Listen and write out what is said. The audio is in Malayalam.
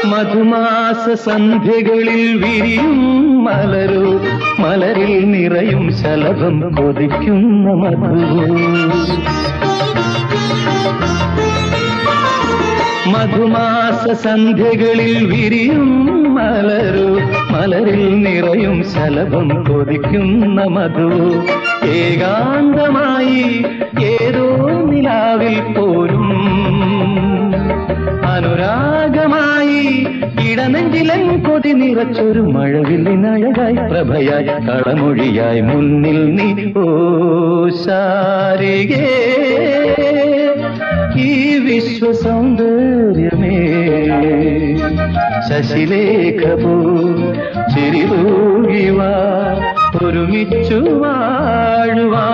മധുമാസ സന്ധ്യകളിൽ വിരിയും മലരു മലരിൽ നിറയും ശലഭം കൊതിക്കുന്ന മധു. മധുമാസ സന്ധ്യകളിൽ വിരിയും മലരു മലരിൽ നിറയും ശലഭം കൊതിക്കുന്ന മധു. ഏകാന്തമായി ഏതോ നിലാവിൽ പോരും അനുരാഗമായി ഇടനെഞ്ചിലൻ കൊതി നിറച്ചൊരു മഴവില്ലിനഴകായി പ്രഭയായി കളമൊഴിയായി മുന്നിൽ നീ. ഓ ശാരികേ ഈ വിശ്വസൗന്ദര്യമേ ശശിലേഖ പോ ചിരിതൂകിവാ ഒരുമിച്ചു വാഴുവാ.